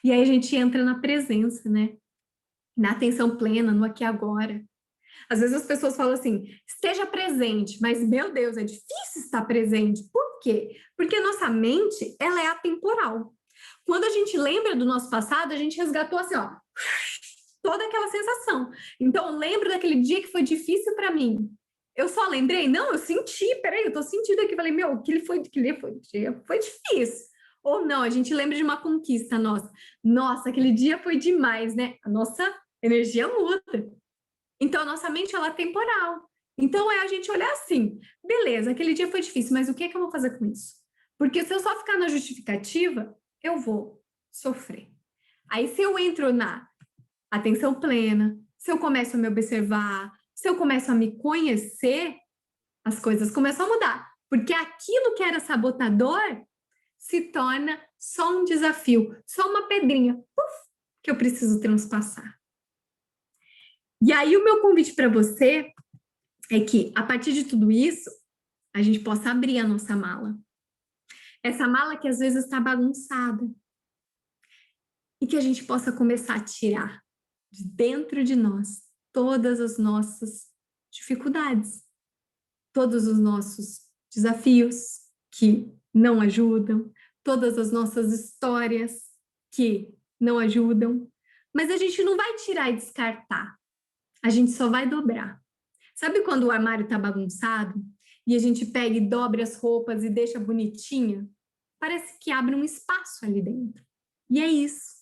E aí a gente entra na presença, né? Na atenção plena, no aqui e agora. Às vezes as pessoas falam assim, esteja presente, mas, meu Deus, é difícil estar presente. Por quê? Porque a nossa mente, ela é atemporal. Quando a gente lembra do nosso passado, a gente resgatou assim, ó, toda aquela sensação. Então, eu lembro daquele dia que foi difícil para mim. Eu só lembrei? Não, eu senti, peraí, eu tô sentindo aqui. Falei, meu, aquele dia foi difícil. Ou não, a gente lembra de uma conquista nossa. Nossa, aquele dia foi demais, né? A nossa energia muda. Então, a nossa mente, ela é temporal. Então, é a gente olhar assim, beleza, aquele dia foi difícil, mas o que é que eu vou fazer com isso? Porque se eu só ficar na justificativa, eu vou sofrer. Aí, se eu entro na atenção plena, se eu começo a me observar, se eu começo a me conhecer, as coisas começam a mudar. Porque aquilo que era sabotador se torna só um desafio, só uma pedrinha, que eu preciso transpassar. E aí, o meu convite para você é que, a partir de tudo isso, a gente possa abrir a nossa mala. Essa mala que às vezes está bagunçada. E que a gente possa começar a tirar de dentro de nós todas as nossas dificuldades, todos os nossos desafios que não ajudam, todas as nossas histórias que não ajudam. Mas a gente não vai tirar e descartar. A gente só vai dobrar. Sabe quando o armário está bagunçado e a gente pega e dobra as roupas e deixa bonitinha? Parece que abre um espaço ali dentro. E é isso.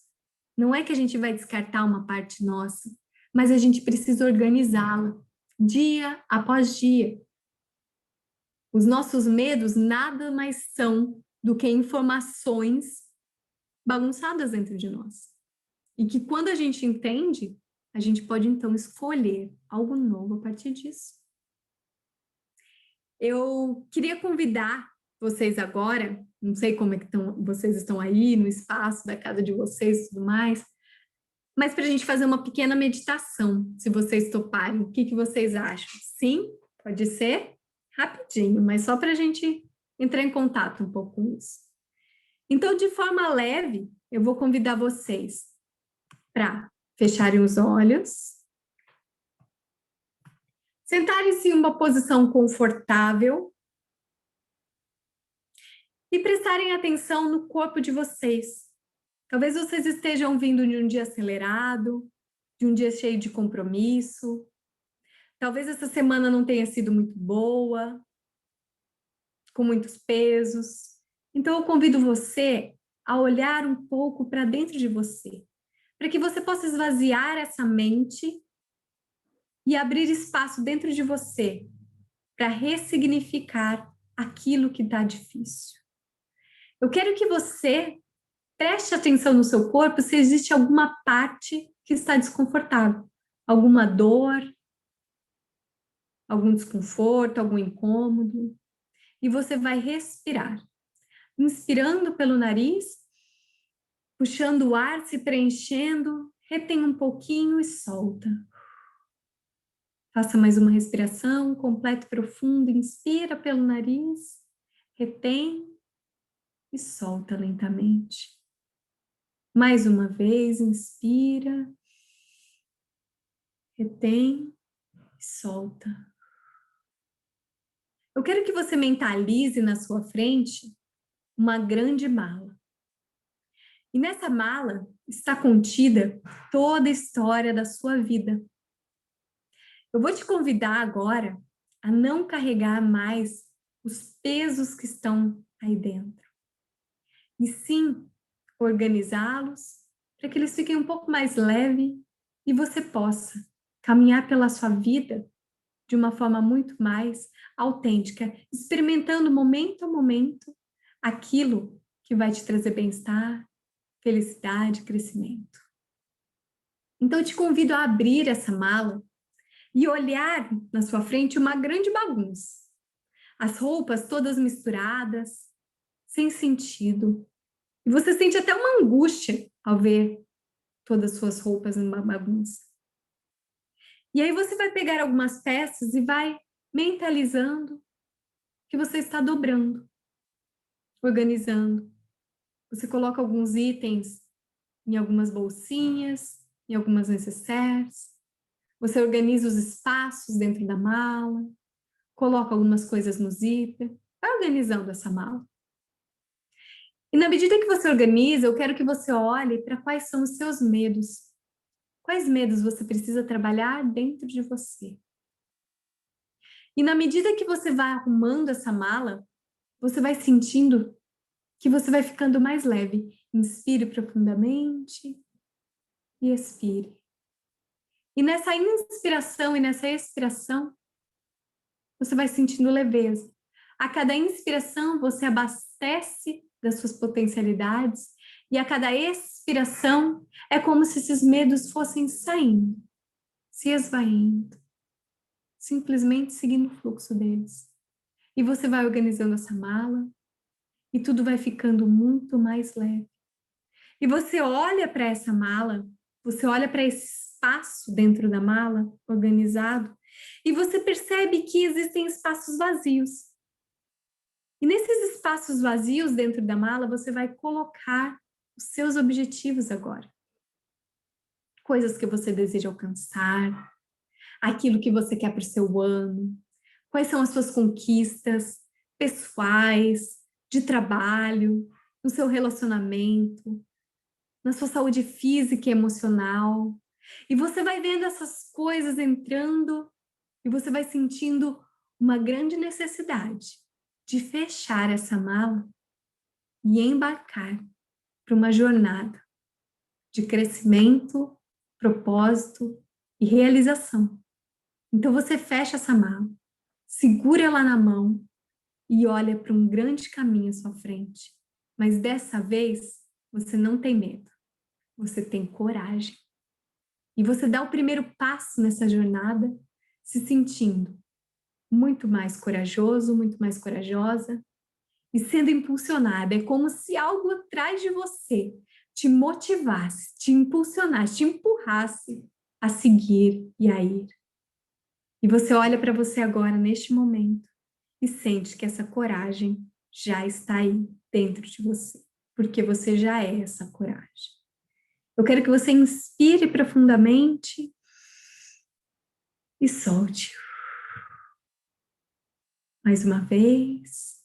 Não é que a gente vai descartar uma parte nossa, mas a gente precisa organizá-la dia após dia. Os nossos medos nada mais são do que informações bagunçadas dentro de nós. E que quando a gente entende, a gente pode então escolher algo novo a partir disso. Eu queria convidar vocês agora, não sei como é que vocês estão aí no espaço da casa de vocês e tudo mais, mas para a gente fazer uma pequena meditação, se vocês toparem, o que vocês acham? Sim, pode ser rapidinho, mas só para a gente entrar em contato um pouco com isso. Então, de forma leve, eu vou convidar vocês para fecharem os olhos, sentarem-se em uma posição confortável e prestarem atenção no corpo de vocês. Talvez vocês estejam vindo de um dia acelerado, de um dia cheio de compromisso. Talvez essa semana não tenha sido muito boa, com muitos pesos. Então, eu convido você a olhar um pouco para dentro de você, para que você possa esvaziar essa mente e abrir espaço dentro de você para ressignificar aquilo que está difícil. Eu quero que você preste atenção no seu corpo se existe alguma parte que está desconfortável, alguma dor, algum desconforto, algum incômodo. E você vai respirar, inspirando pelo nariz, puxando o ar, se preenchendo, retém um pouquinho e solta. Faça mais uma respiração completa e profunda. Inspira pelo nariz, retém e solta lentamente. Mais uma vez, inspira, retém e solta. Eu quero que você mentalize na sua frente uma grande mala. E nessa mala está contida toda a história da sua vida. Eu vou te convidar agora a não carregar mais os pesos que estão aí dentro. E sim, organizá-los para que eles fiquem um pouco mais leves e você possa caminhar pela sua vida de uma forma muito mais autêntica, experimentando momento a momento aquilo que vai te trazer bem-estar, felicidade, crescimento. Então eu te convido a abrir essa mala e olhar na sua frente uma grande bagunça. As roupas todas misturadas, sem sentido. E você sente até uma angústia ao ver todas as suas roupas numa bagunça. E aí você vai pegar algumas peças e vai mentalizando que você está dobrando, organizando. Você coloca alguns itens em algumas bolsinhas, em algumas necessaires. Você organiza os espaços dentro da mala, coloca algumas coisas no zíper, vai organizando essa mala. E na medida que você organiza, eu quero que você olhe para quais são os seus medos. Quais medos você precisa trabalhar dentro de você? E na medida que você vai arrumando essa mala, você vai sentindo que você vai ficando mais leve. Inspire profundamente e expire. E nessa inspiração e nessa expiração, você vai sentindo leveza. A cada inspiração, você abastece das suas potencialidades e a cada expiração, é como se esses medos fossem saindo, se esvaindo, simplesmente seguindo o fluxo deles. E você vai organizando essa mala e tudo vai ficando muito mais leve. E você olha para essa mala, você olha para esse espaço dentro da mala, organizado, e você percebe que existem espaços vazios. E nesses espaços vazios dentro da mala, você vai colocar os seus objetivos agora. Coisas que você deseja alcançar, aquilo que você quer para o seu ano, quais são as suas conquistas pessoais, de trabalho, no seu relacionamento, na sua saúde física e emocional. E você vai vendo essas coisas entrando e você vai sentindo uma grande necessidade de fechar essa mala e embarcar para uma jornada de crescimento, propósito e realização. Então você fecha essa mala, segura ela na mão e olha para um grande caminho à sua frente. Mas dessa vez você não tem medo, você tem coragem. E você dá o primeiro passo nessa jornada se sentindo muito mais corajoso, muito mais corajosa e sendo impulsionada. É como se algo atrás de você te motivasse, te impulsionasse, te empurrasse a seguir e a ir. E você olha para você agora, neste momento, e sente que essa coragem já está aí dentro de você, porque você já é essa coragem. Eu quero que você inspire profundamente e solte. Mais uma vez.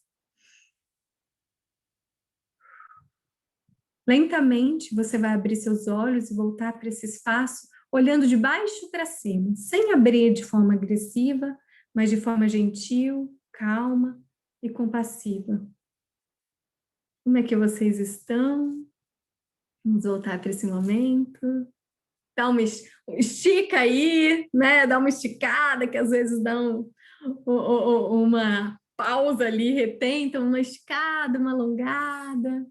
Lentamente, você vai abrir seus olhos e voltar para esse espaço, olhando de baixo para cima, sem abrir de forma agressiva, mas de forma gentil, calma e compassiva. Como é que vocês estão? Vamos voltar para esse momento. Dá uma estica aí, né? Dá uma esticada, que às vezes dá uma pausa ali, retém, então uma esticada, uma alongada.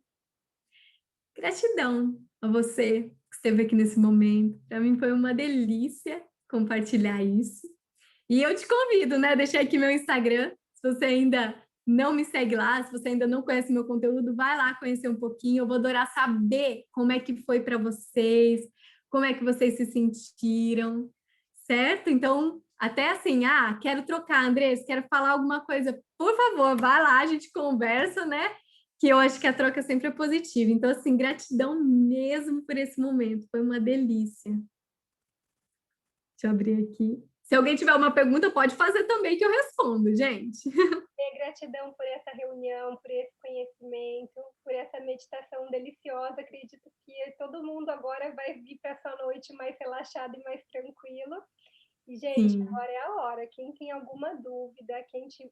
Gratidão a você que esteve aqui nesse momento. Para mim foi uma delícia compartilhar isso. E eu te convido, né? Deixei aqui meu Instagram. Se você ainda não me segue lá, se você ainda não conhece meu conteúdo, vai lá conhecer um pouquinho. Eu vou adorar saber como é que foi para vocês, como é que vocês se sentiram, certo? Então, Até assim, quero trocar, Andressa, quero falar alguma coisa. Por favor, vai lá, a gente conversa, né? Que eu acho que a troca sempre é positiva. Então, assim, gratidão mesmo por esse momento. Foi uma delícia. Deixa eu abrir aqui. Se alguém tiver uma pergunta, pode fazer também que eu respondo, gente. Gratidão por essa reunião, por esse conhecimento, por essa meditação deliciosa. Acredito que todo mundo agora vai vir para essa noite mais relaxado e mais tranquilo. E, gente, Sim. agora é a hora. Quem tem alguma dúvida,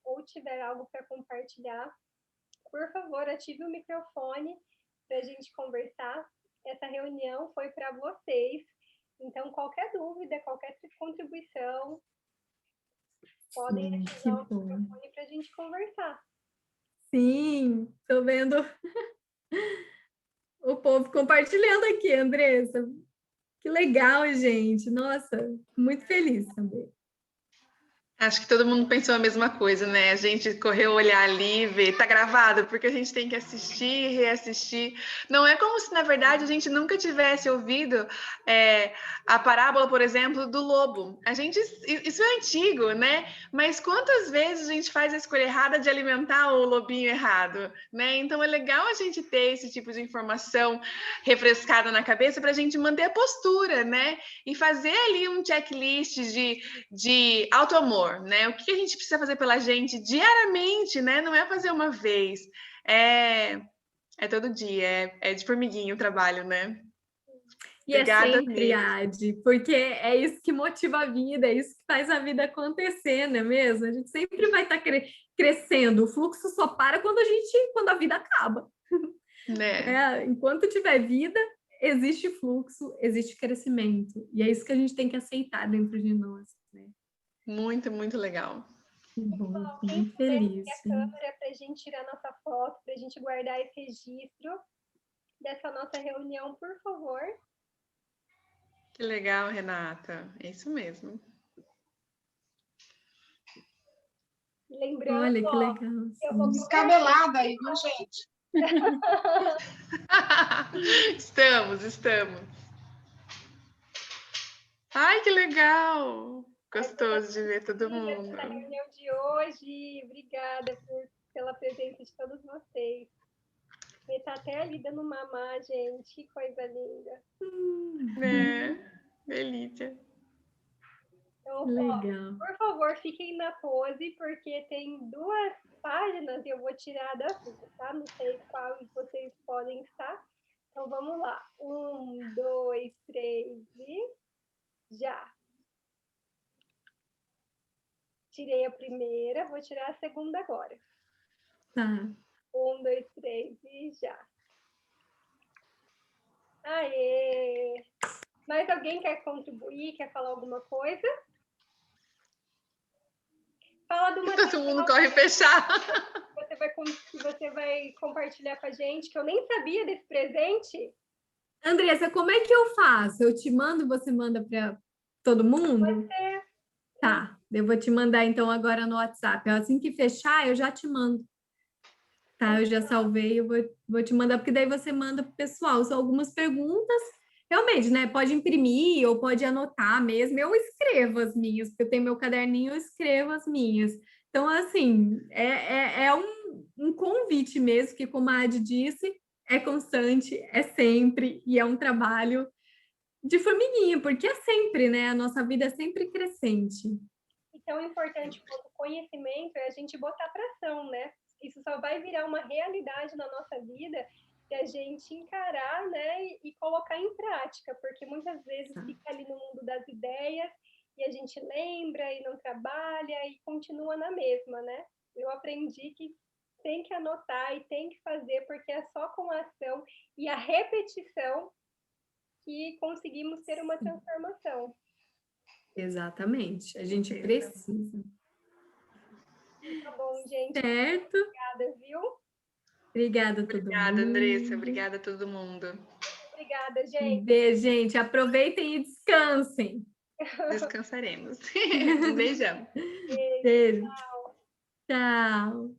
ou tiver algo para compartilhar, por favor, ative o microfone para a gente conversar. Essa reunião foi para vocês. Então, qualquer dúvida, qualquer contribuição, podem ativar o microfone para a gente conversar. Sim, estou vendo o povo compartilhando aqui, Andressa. Que legal, gente. Nossa, muito feliz também. Acho que todo mundo pensou a mesma coisa, né? A gente correu olhar ali e ver, tá gravado, porque a gente tem que assistir, reassistir. Não é como se, na verdade, a gente nunca tivesse ouvido a parábola, por exemplo, do lobo. Isso é antigo, né? Mas quantas vezes a gente faz a escolha errada de alimentar o lobinho errado, né? Então é legal a gente ter esse tipo de informação refrescada na cabeça para a gente manter a postura, né? E fazer ali um checklist de auto-amor. Né? O que a gente precisa fazer pela gente diariamente, né? Não é fazer uma vez, é todo dia, é de formiguinha o trabalho, né? E obrigada, é sempre, Adi, porque é isso que motiva a vida, é isso que faz a vida acontecer, não é mesmo? A gente sempre vai estar crescendo, o fluxo só para quando a vida acaba. Né? Enquanto tiver vida, existe fluxo, existe crescimento, e é isso que a gente tem que aceitar dentro de nós, né? Muito, muito legal. Bom, muito feliz. A câmera para a gente tirar nossa foto, para a gente guardar esse registro dessa nossa reunião, por favor. Que legal, Renata. É isso mesmo. Lembrando, olha que legal. Eu vou descabelada aí, viu, gente? Estamos. Ai, que legal! Gostoso de ver todo mundo. Na reunião de hoje, obrigada pela presença de todos vocês. Ele tá até ali dando mamar, gente. Que coisa linda. Delícia. Então, legal. Por favor, fiquem na pose, porque tem 2 páginas e eu vou tirar da sua, tá? Não sei qual vocês podem estar. Então, vamos lá. 1, 2, 3 e já. Tirei a primeira, vou tirar a segunda agora. Tá. 1, 2, 3 e já. Aê! Mais alguém quer contribuir, quer falar alguma coisa? Fala de uma Todo mundo corre fechar. Você vai compartilhar com a gente, que eu nem sabia desse presente. Andressa, como é que eu faço? Eu te mando, você manda para todo mundo? Pode ser. Tá, eu vou te mandar então agora no WhatsApp. Assim que fechar, eu já te mando. Tá, eu já salvei, eu vou te mandar, porque daí você manda pro pessoal. São algumas perguntas, realmente, né? Pode imprimir ou pode anotar mesmo. Eu escrevo as minhas, porque eu tenho meu caderninho, eu escrevo as minhas. Então, assim, é um convite mesmo, que como a Adi disse, é constante, é sempre, e é um trabalho de formiguinha, porque é sempre, né? A nossa vida é sempre crescente. E tão importante quanto o conhecimento é a gente botar para ação, né? Isso só vai virar uma realidade na nossa vida se a gente encarar, né, e colocar em prática, porque muitas vezes fica ali no mundo das ideias e a gente lembra e não trabalha e continua na mesma, né? Eu aprendi que tem que anotar e tem que fazer, porque é só com a ação e a repetição que conseguimos ter uma transformação. Exatamente, a gente precisa. Tá bom, gente. Certo. Obrigada, viu? Obrigada a todo mundo. Obrigada, Andressa. Obrigada a todo mundo. Obrigada, gente. Beijo, gente. Aproveitem e descansem. Descansaremos. Um beijão. Beijo. Tchau. Tchau.